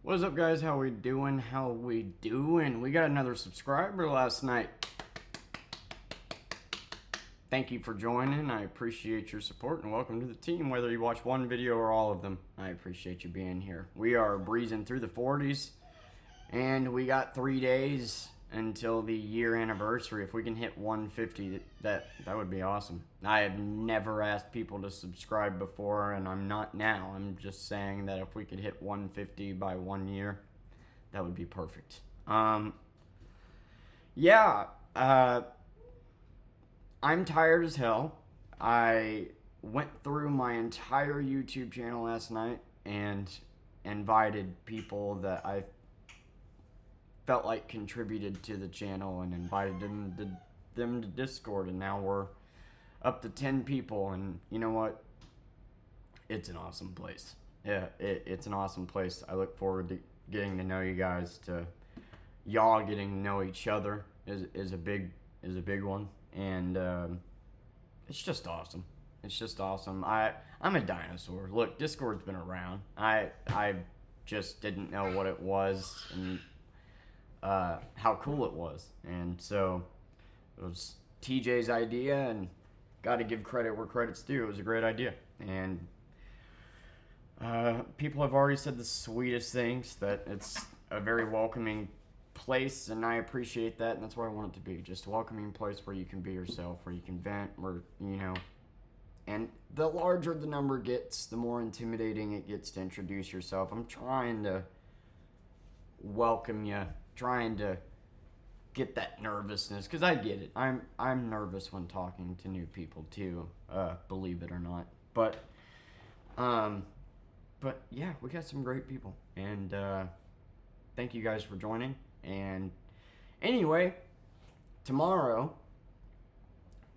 What's up, guys? How we doing? How we doing? We got another subscriber last night. Thank you for joining. I appreciate your support and welcome to the team. Whether you watch one video or all of them, I appreciate you being here. We are breezing through the 40s, and we got 3 days until the year anniversary. If we can hit 150, that would be awesome. I have never asked people to subscribe before, and I'm not now. I'm just saying that if we could hit 150 by 1 year, that would be perfect. Yeah, I'm tired as hell. I went through my entire YouTube channel last night and invited people that I felt like contributed to the channel and invited them to Discord, and now we're up to 10 people. And you know what? It's an awesome place. Yeah, it's an awesome place. I look forward to getting to know you guys. To y'all getting to know each other is a big one, and it's just awesome. It's just awesome. I'm a dinosaur. Look, Discord's been around. I just didn't know what it was and how cool it was, and so it was TJ's idea, and got to give credit where credit's due. It was a great idea, and people have already said the sweetest things, that it's a very welcoming place, and I appreciate that, and that's what I want it to be. Just a welcoming place where you can be yourself, where you can vent, where, and the larger the number gets, the more intimidating it gets to introduce yourself. I'm trying to welcome you, trying to get that nervousness, because I get it. I'm nervous when talking to new people too, believe it or not. But yeah, we got some great people, and thank you guys for joining. And anyway, tomorrow,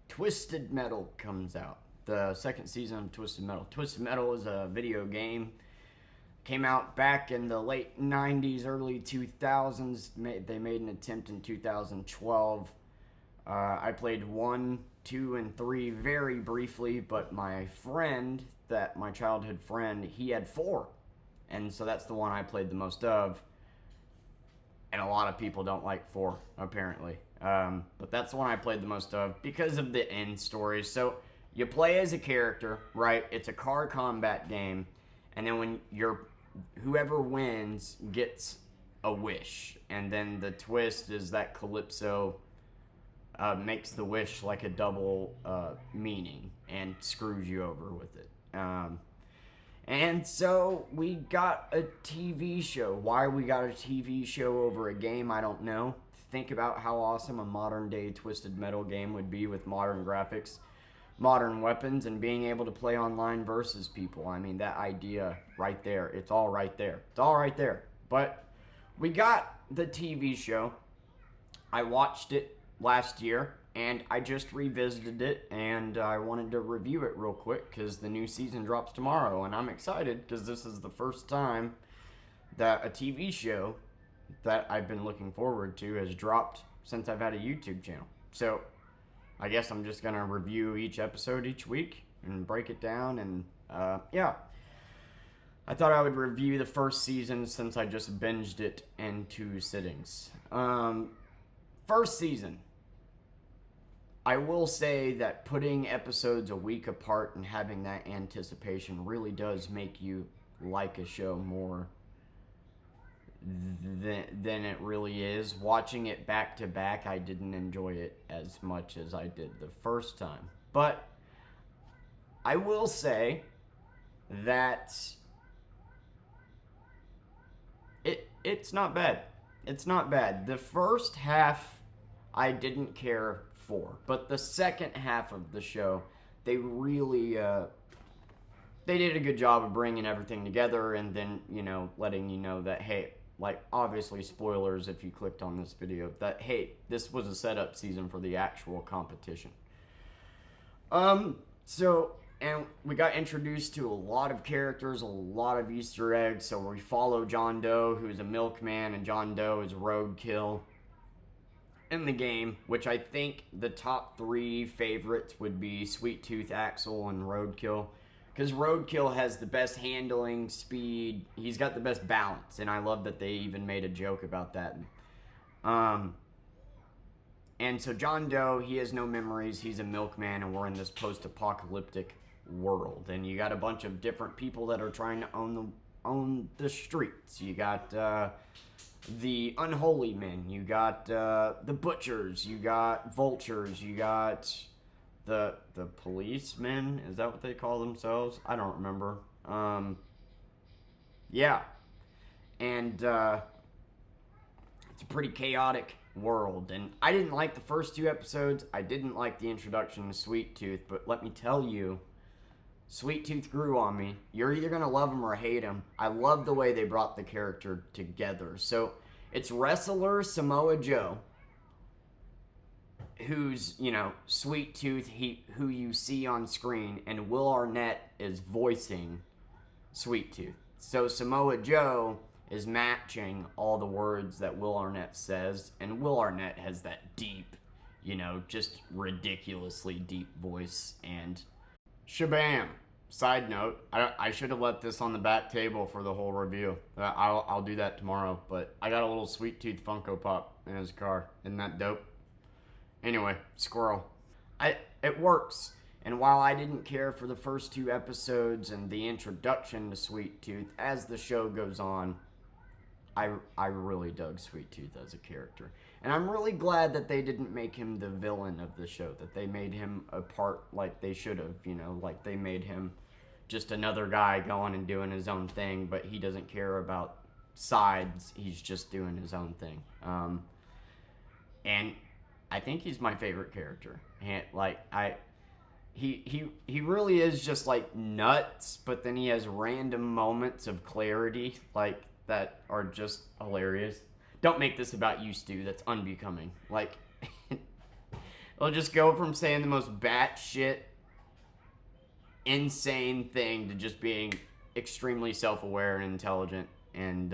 Twisted Metal comes out. The second season of Twisted Metal. Twisted Metal is a video game. Came out back in the late 90s, early 2000s. They made an attempt in 2012. I played 1, 2, and 3 very briefly, but my childhood friend, he had 4. And so that's the one I played the most of. And a lot of people don't like 4, apparently. But that's the one I played the most of because of the end story. So you play as a character, right? It's a car combat game. And then when whoever wins gets a wish. And then the twist is that Calypso makes the wish like a double meaning and screws you over with it. And so we got a TV show. Why we got a TV show over a game, I don't know. Think about how awesome a modern day Twisted Metal game would be with modern graphics, modern weapons, and being able to play online versus people. I mean, that idea right there. It's all right there. It's all right there. But we got the TV show. I watched it last year, and I just revisited it, and I wanted to review it real quick because the new season drops tomorrow, and I'm excited because this is the first time that a TV show that I've been looking forward to has dropped since I've had a YouTube channel. So I guess I'm just going to review each episode each week and break it down, and yeah. I thought I would review the first season since I just binged it in 2 sittings. First season. I will say that putting episodes a week apart and having that anticipation really does make you like a show more than it really is. Watching it back to back, I didn't enjoy it as much as I did the first time. But I will say that it's not bad. It's not bad. The first half I didn't care for, but the second half of the show, they really they did a good job of bringing everything together, and then letting you know that, hey, like, obviously spoilers if you clicked on this video, that, hey, this was a setup season for the actual competition. And we got introduced to a lot of characters, a lot of Easter eggs. So we follow John Doe, who's a milkman, and John Doe is roadkill in the game, which I think the top 3 favorites would be Sweet Tooth, Axel, and Roadkill. Because Roadkill has the best handling, speed. He's got the best balance, and I love that they even made a joke about that. And so John Doe, he has no memories. He's a milkman, and we're in this post-apocalyptic world. And you got a bunch of different people that are trying to own the streets. You got the unholy men. You got the butchers. You got vultures. You got the policemen. Is that what they call themselves? I don't remember. Yeah. And it's a pretty chaotic world. And I didn't like the first 2 episodes. I didn't like the introduction to Sweet Tooth. But let me tell you, Sweet Tooth grew on me. You're either going to love him or hate him. I love the way they brought the character together. So it's wrestler Samoa Joe, who's, Sweet Tooth, who you see on screen, and Will Arnett is voicing Sweet Tooth. So Samoa Joe is matching all the words that Will Arnett says, and Will Arnett has that deep, just ridiculously deep voice. And shabam. Side note, I should have left this on the back table for the whole review. I'll do that tomorrow, but I got a little Sweet Tooth Funko Pop in his car. Isn't that dope? Anyway, squirrel. It works. And while I didn't care for the first 2 episodes and the introduction to Sweet Tooth, as the show goes on, I really dug Sweet Tooth as a character. And I'm really glad that they didn't make him the villain of the show, that they made him a part like they should have, like they made him just another guy going and doing his own thing, but he doesn't care about sides. He's just doing his own thing. And I think he's my favorite character. And he really is just like nuts, but then he has random moments of clarity that are just hilarious. Don't make this about you, Stu. That's unbecoming. It'll just go from saying the most batshit insane thing to just being extremely self-aware and intelligent. And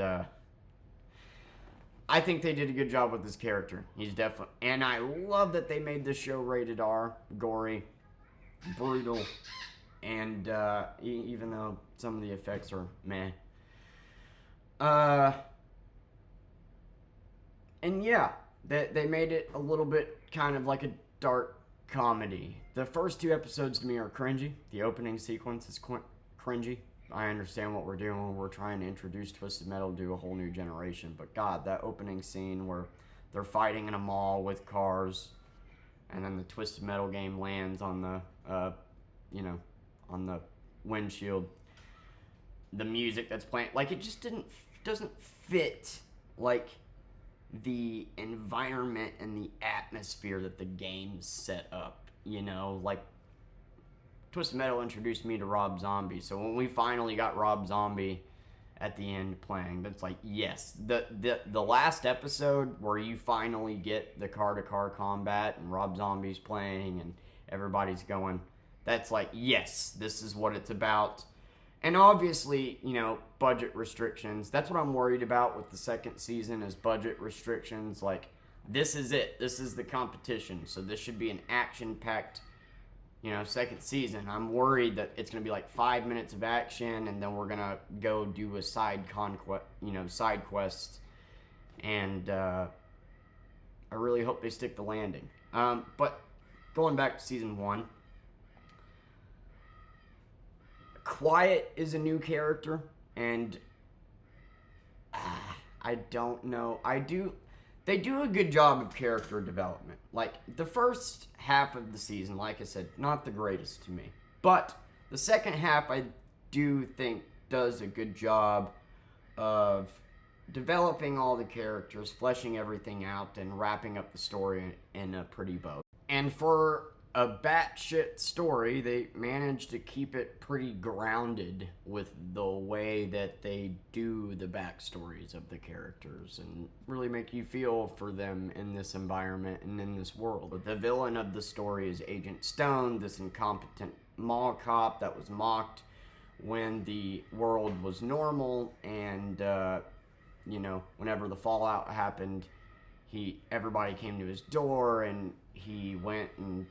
I think they did a good job with this character. He's definitely... And I love that they made this show rated R, gory, brutal, and even though some of the effects are meh. And yeah, they made it a little bit kind of like a dark comedy. The first 2 episodes to me are cringy. The opening sequence is cringy. I understand what we're doing. We're trying to introduce Twisted Metal to a whole new generation. But God, that opening scene where they're fighting in a mall with cars, and then the Twisted Metal game lands on the, on the windshield. The music that's playing, it just doesn't fit, the environment and the atmosphere that the game set up. Twisted Metal introduced me to Rob Zombie, so when we finally got Rob Zombie at the end playing, that's yes. The last episode where you finally get the car-to-car combat and Rob Zombie's playing and everybody's going, that's yes, this is what it's about. And obviously, budget restrictions. That's what I'm worried about with the second season is budget restrictions. This is it. This is the competition. So this should be an action-packed, second season. I'm worried that it's going to be 5 minutes of action and then we're going to go do a side quest. And I really hope they stick the landing. But going back to season 1, Quiet is a new character, and I don't know. They do a good job of character development. The first half of the season, like I said, not the greatest to me. But the second half, I do think, does a good job of developing all the characters, fleshing everything out, and wrapping up the story in a pretty bow. And for a batshit story, they managed to keep it pretty grounded with the way that they do the backstories of the characters and really make you feel for them in this environment and in this world. But the villain of the story is Agent Stone, this incompetent mall cop that was mocked when the world was normal, and whenever the fallout happened, everybody came to his door and he went and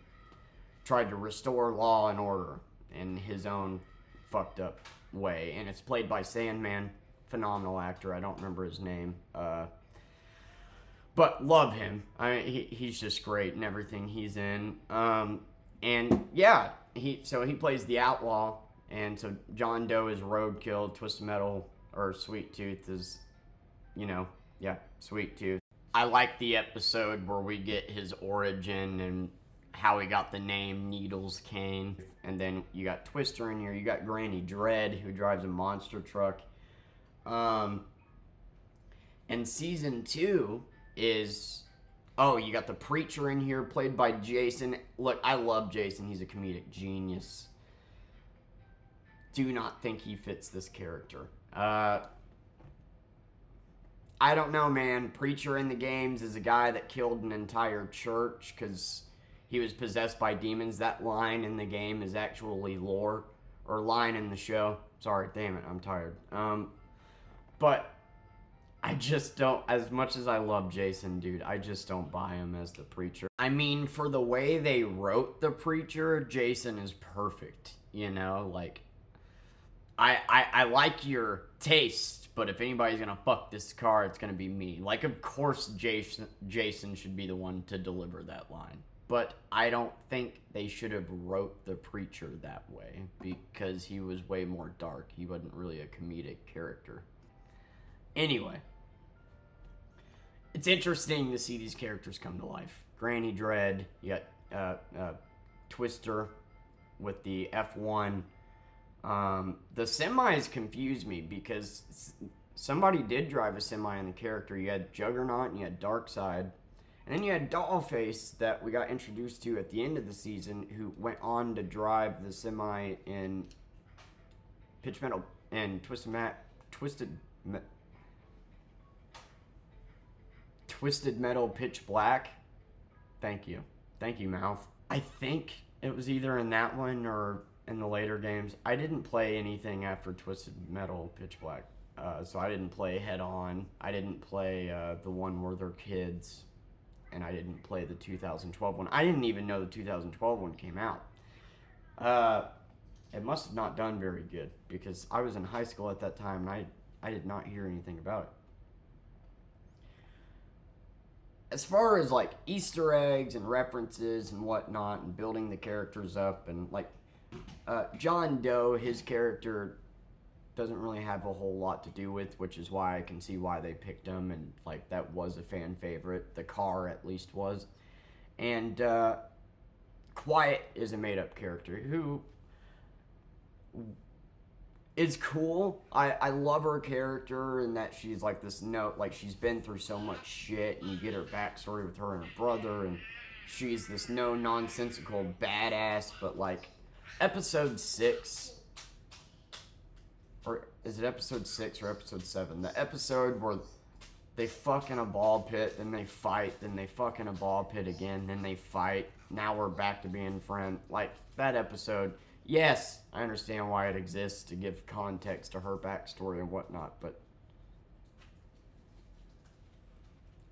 tried to restore law and order in his own fucked up way. And it's played by Sandman, phenomenal actor. I don't remember his name. But love him. I mean, he's just great in everything he's in. And yeah, he plays the outlaw, and so John Doe is Roadkill, Twisted Metal, or Sweet Tooth is, Sweet Tooth. I like the episode where we get his origin and how he got the name Needles Kane. And then you got Twister in here. You got Granny Dread, who drives a monster truck. And season 2 is... Oh, you got the Preacher in here, played by Jason. Look, I love Jason. He's a comedic genius. Do not think he fits this character. I don't know, man. Preacher in the games is a guy that killed an entire church because he was possessed by demons. That line in the game is actually lore, or line in the show. Sorry, damn it, I'm tired. But I just don't, as much as I love Jason, dude, I just don't buy him as the Preacher. I mean, for the way they wrote the Preacher, Jason is perfect, like... I like your taste, but if anybody's gonna fuck this car, it's gonna be me. Like, of course Jason should be the one to deliver that line. But I don't think they should have wrote the Preacher that way, because he was way more dark. He wasn't really a comedic character. Anyway, it's interesting to see these characters come to life. Granny Dread, you got Twister with the F1. The semis confused me because somebody did drive a semi in the character. You had Juggernaut and you had Darkseid. And then you had Dollface that we got introduced to at the end of the season, who went on to drive the semi in Pitch Metal and Twisted Metal Pitch Black. Thank you, Mouth. I think it was either in that one or in the later games. I didn't play anything after Twisted Metal Pitch Black, so I didn't play Head On. I didn't play the one where they're kids, and I didn't play the 2012 one. I didn't even know the 2012 one came out. It must have not done very good, because I was in high school at that time, and I did not hear anything about it. As far as, like, Easter eggs and references and whatnot, and building the characters up, and, like, John Doe, his character doesn't really have a whole lot to do with, which is why I can see why they picked him, and, like, that was a fan favorite. The car, at least, was. And, Quiet is a made-up character who is cool. I love her character, and that she's, like, she's been through so much shit, and you get her backstory with her and her brother, and she's this no-nonsensical badass, but, like, episode 6, or is it episode 6 or episode 7? The episode where they fuck in a ball pit, then they fight, then they fuck in a ball pit again, then they fight, now we're back to being friends. Like, that episode, yes, I understand why it exists, to give context to her backstory and whatnot, but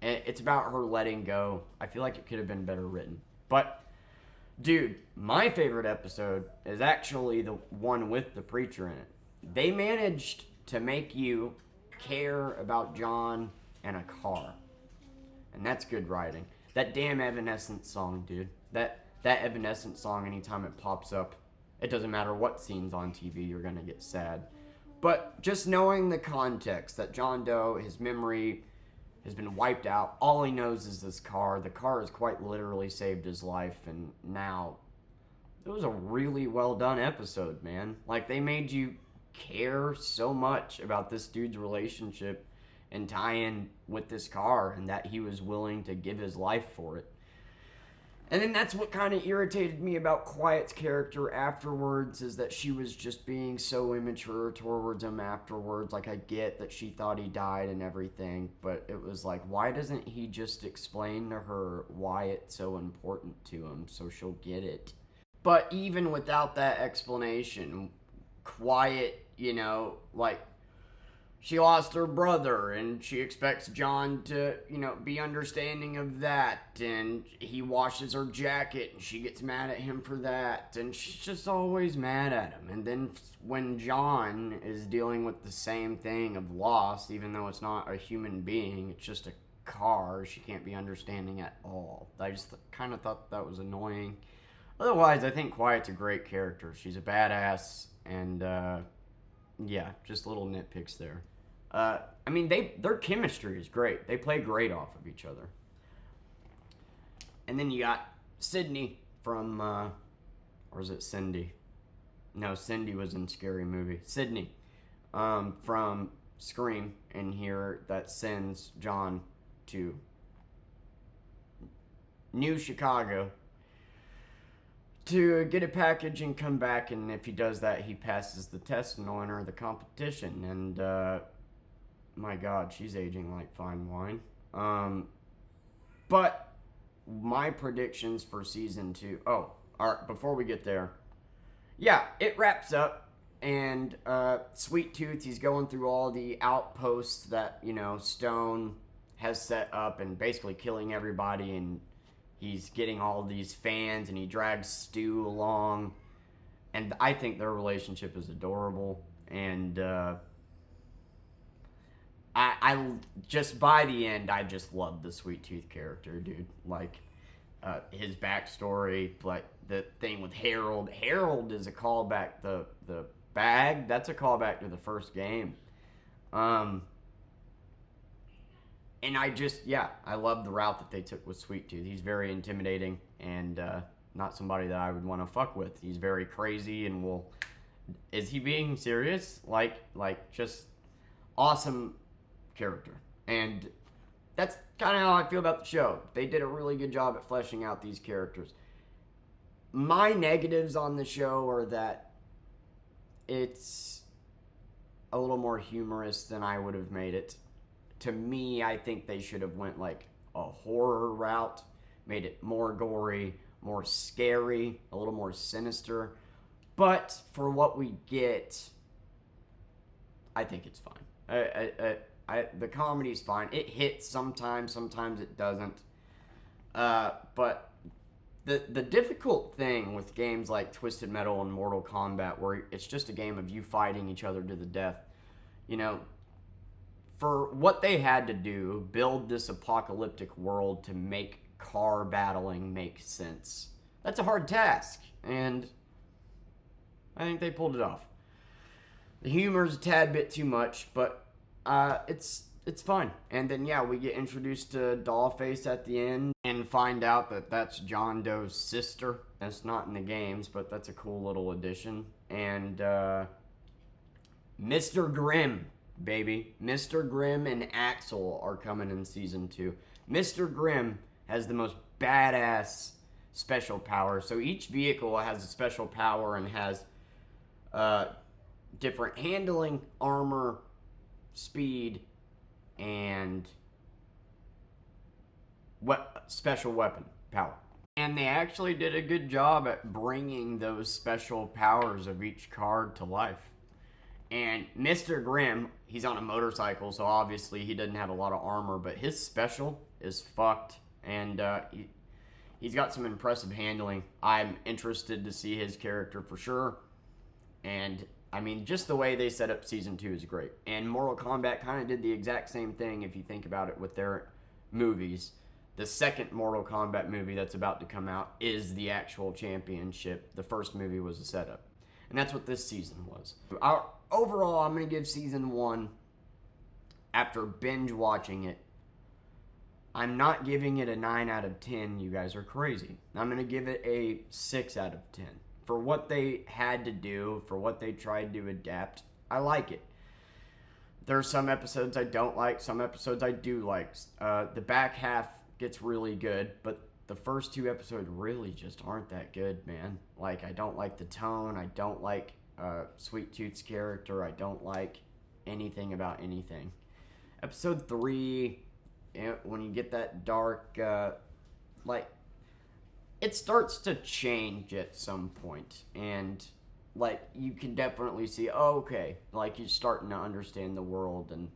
it's about her letting go. I feel like it could have been better written. But, dude, my favorite episode is actually the one with the Preacher in it. They managed to make you care about John and a car. And that's good writing. That damn Evanescence song, dude. That Evanescence song, anytime it pops up, it doesn't matter what scene's on TV, you're gonna get sad. But just knowing the context, that John Doe, his memory has been wiped out. All he knows is this car. The car has quite literally saved his life, and now it was a really well done episode, man. Like, they made you care so much about this dude's relationship and tie in with this car, and that he was willing to give his life for it. And then that's what kind of irritated me about Quiet's character afterwards, is that she was just being so immature towards him afterwards. Like, I get that she thought he died and everything, but it was like, why doesn't he just explain to her why it's so important to him so she'll get it? But even without that explanation, Quiet, like, she lost her brother, and she expects John to, be understanding of that. And he washes her jacket, and she gets mad at him for that. And she's just always mad at him. And then when John is dealing with the same thing of loss, even though it's not a human being, it's just a car, she can't be understanding at all. I just kind of thought that was annoying. Otherwise, I think Quiet's a great character. She's a badass, and yeah, just little nitpicks there. Their chemistry is great. They play great off of each other. And then you got Sydney from, or is it Cindy? No, Cindy was in Scary Movie. Sydney, from Scream in here that sends John to New Chicago to get a package and come back, and if he does that, he passes the test and will enter the competition. And my God, she's aging like fine wine. But my predictions for season 2. Oh, all right. Before we get there, yeah, it wraps up, and Sweet Tooth, he's going through all the outposts that Stone has set up, and basically killing everybody, and he's getting all these fans, and he drags Stu along. And I think their relationship is adorable. And I just, by the end, I just loved the Sweet Tooth character, dude. Like, his backstory, like the thing with Harold. Harold is a callback. The bag, that's a callback to the first game. And I love the route that they took with Sweet Tooth. He's very intimidating and not somebody that I would want to fuck with. He's very crazy and is he being serious? Like just awesome character. And that's kind of how I feel about the show. They did a really good job at fleshing out these characters. My negatives on the show are that it's a little more humorous than I would have made it. To me, I think they should have went like a horror route, made it more gory, more scary, a little more sinister. But for what we get, I think it's fine. The comedy's fine. It hits sometimes it doesn't. But the difficult thing with games like Twisted Metal and Mortal Kombat, where it's just a game of you fighting each other to the death, for what they had to do, build this apocalyptic world to make car battling make sense. That's a hard task, and I think they pulled it off. The humor's a tad bit too much, but it's fun. And then, we get introduced to Dollface at the end and find out that that's John Doe's sister. That's not in the games, but that's a cool little addition. And Mr. Grimm, baby. Mr. Grimm and Axel are coming in season 2. Mr. Grimm has the most badass special power. So each vehicle has a special power and has different handling, armor, speed, and special weapon power. And they actually did a good job at bringing those special powers of each card to life. And Mr. Grimm, he's on a motorcycle, so obviously he doesn't have a lot of armor, but his special is fucked, and he's got some impressive handling. I'm interested to see his character for sure. And, just the way they set up Season 2 is great. And Mortal Kombat kind of did the exact same thing if you think about it with their movies. The second Mortal Kombat movie that's about to come out is the actual championship. The first movie was a setup. And that's what this season was. Overall, I'm going to give Season 1, after binge watching it, I'm not giving it a 9 out of 10. You guys are crazy. I'm going to give it a 6 out of 10. For what they had to do, for what they tried to adapt, I like it. There are some episodes I don't like, some episodes I do like. The back half gets really good, but the first 2 episodes really just aren't that good, man. Like, I don't like the tone. I don't like Sweet Tooth's character. I don't like anything about anything. Episode 3, when you get that dark, it starts to change at some point. And like, you can definitely see, oh, okay, like, he's starting to understand the world, and,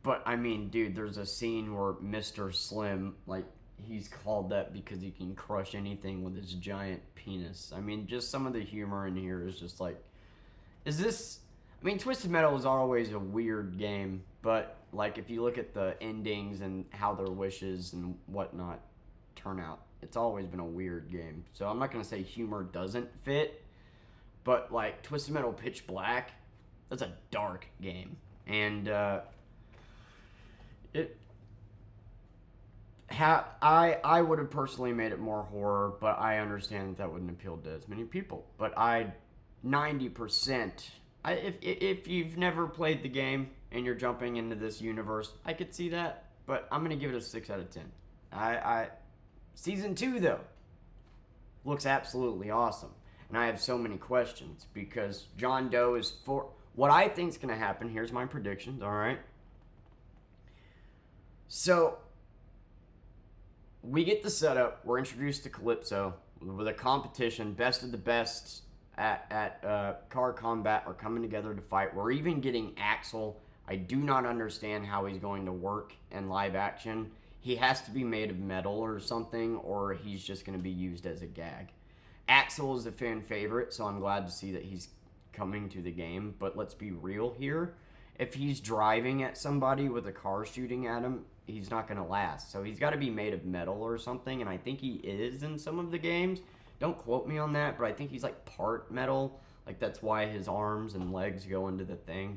but, I mean, dude, there's a scene where Mr. Slim, like, he's called that because he can crush anything with his giant penis. I mean, just some of the humor in here is just like, is this... I mean, Twisted Metal is always a weird game, but, like, if you look at the endings and how their wishes and whatnot turn out, it's always been a weird game. So I'm not going to say humor doesn't fit, but, like, Twisted Metal Pitch Black, that's a dark game. And, I would have personally made it more horror, but I understand that wouldn't appeal to as many people. But 90%... if you've never played the game and you're jumping into this universe, I could see that, but I'm gonna give it a 6 out of 10. Season 2 though looks absolutely awesome, and I have so many questions because John Doe is for what I think is gonna happen. Here's my predictions. All right, so we get the setup. We're introduced to Calypso with a competition, best of the best. At Car Combat are coming together to fight. We're even getting Axel. I do not understand how he's going to work in live action. He has to be made of metal or something, or he's just going to be used as a gag. Axel is a fan favorite, so I'm glad to see that he's coming to the game. But let's be real here. If he's driving at somebody with a car shooting at him, he's not going to last. So he's got to be made of metal or something, and I think he is in some of the games. Don't quote me on that, but I think he's like part metal. Like, that's why his arms and legs go into the thing.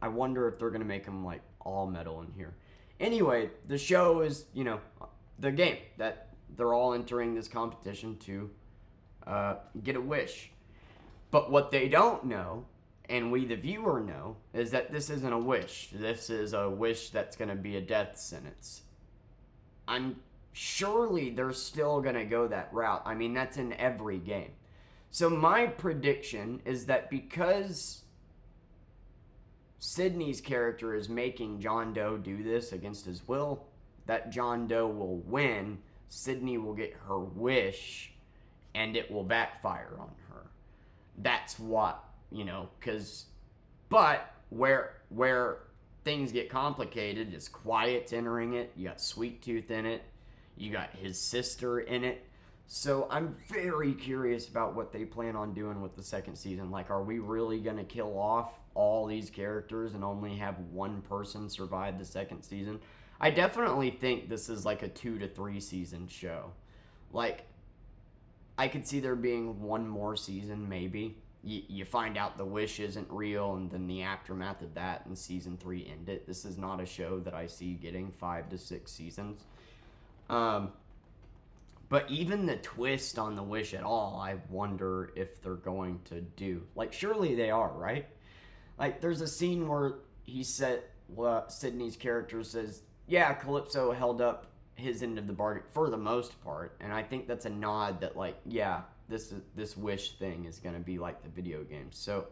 I wonder if they're going to make him like all metal in here. Anyway, the show is, the game that they're all entering this competition to get a wish. But what they don't know, and we the viewer know, is that this isn't a wish. This is a wish that's going to be a death sentence. Surely they're still going to go that route. I mean, that's in every game. So my prediction is that because Sydney's character is making John Doe do this against his will, that John Doe will win, Sydney will get her wish, and it will backfire on her. That's what, because... But where things get complicated is Quiet's entering it, you got Sweet Tooth in it, you got his sister in it. So I'm very curious about what they plan on doing with the second season. Like, are we really going to kill off all these characters and only have one person survive the second season? I definitely think this is like a 2 to 3 season show. Like, I could see there being one more season, maybe. You find out the wish isn't real, and then the aftermath of that in season 3 end it. This is not a show that I see getting 5 to 6 seasons. But even the twist on the wish at all, I wonder if they're going to do. Like, surely they are, right? Like, there's a scene where Sydney's character says, yeah, Calypso held up his end of the bargain for the most part. And I think that's a nod that, like, yeah, this wish thing is going to be like the video games. So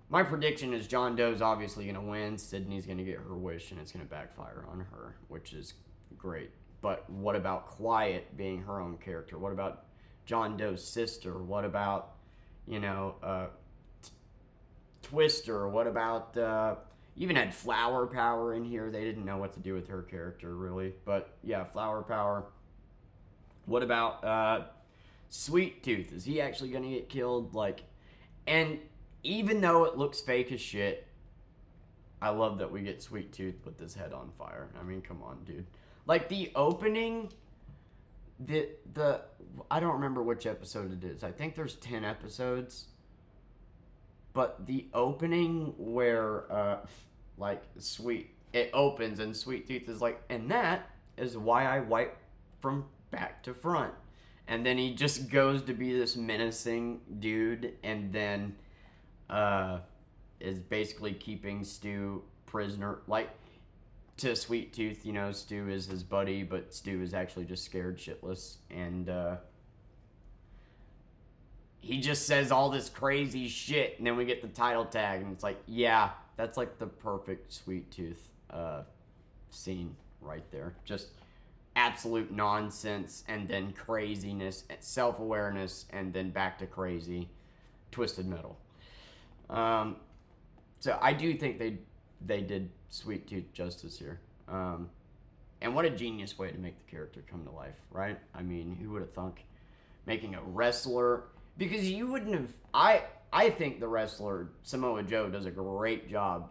my prediction is John Doe's obviously going to win. Sydney's going to get her wish, and it's going to backfire on her, which is great. But what about Quiet being her own character? What about John Doe's sister? What about, Twister? What about, even had Flower Power in here. They didn't know what to do with her character, really. But, yeah, Flower Power. What about, Sweet Tooth? Is he actually going to get killed? Like, and even though it looks fake as shit, I love that we get Sweet Tooth with his head on fire. I mean, come on, dude. Like, the opening, I don't remember which episode it is. I think there's 10 episodes. But the opening where, it opens and Sweet Tooth is like, and that is why I wipe from back to front. And then he just goes to be this menacing dude, and then is basically keeping Stu prisoner. Like, to Sweet Tooth, Stu is his buddy, but Stu is actually just scared shitless. And he just says all this crazy shit, and then we get the title tag, and it's like, yeah, that's like the perfect Sweet Tooth scene right there. Just absolute nonsense and then craziness, self-awareness, and then back to crazy. Twisted Metal. So I do think they did Sweet Tooth justice here. And what a genius way to make the character come to life, right? I mean, who would have thunk making a wrestler? Because you wouldn't have. I think the wrestler Samoa Joe does a great job.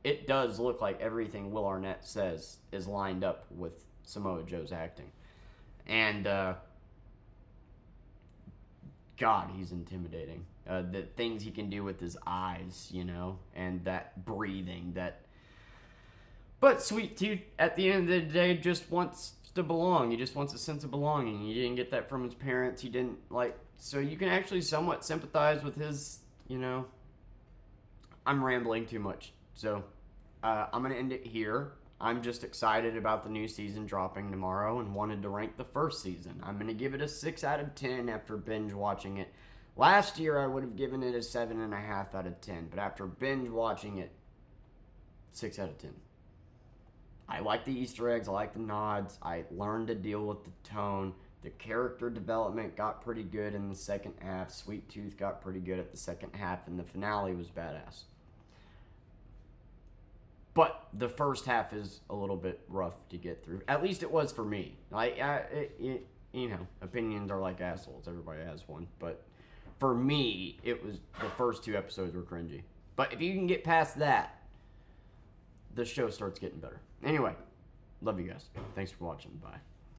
It does look like everything Will Arnett says is lined up with Samoa Joe's acting, and God, he's intimidating. The things he can do with his eyes, and that breathing, But Sweet Tooth, at the end of the day, just wants to belong. He just wants a sense of belonging. He didn't get that from his parents. He didn't, so you can actually somewhat sympathize with his, I'm rambling too much. So, I'm going to end it here. I'm just excited about the new season dropping tomorrow and wanted to rank the first season. I'm going to give it a 6 out of 10 after binge watching it. Last year, I would have given it a 7.5 out of 10, but after binge watching it, 6 out of 10. I like the Easter eggs. I like the nods. I learned to deal with the tone. The character development got pretty good in the second half. Sweet Tooth got pretty good at the second half, and the finale was badass. But the first half is a little bit rough to get through. At least it was for me. Opinions are like assholes. Everybody has one. But for me, it was the first 2 episodes were cringy. But if you can get past that, the show starts getting better. Anyway, love you guys. Thanks for watching. Bye.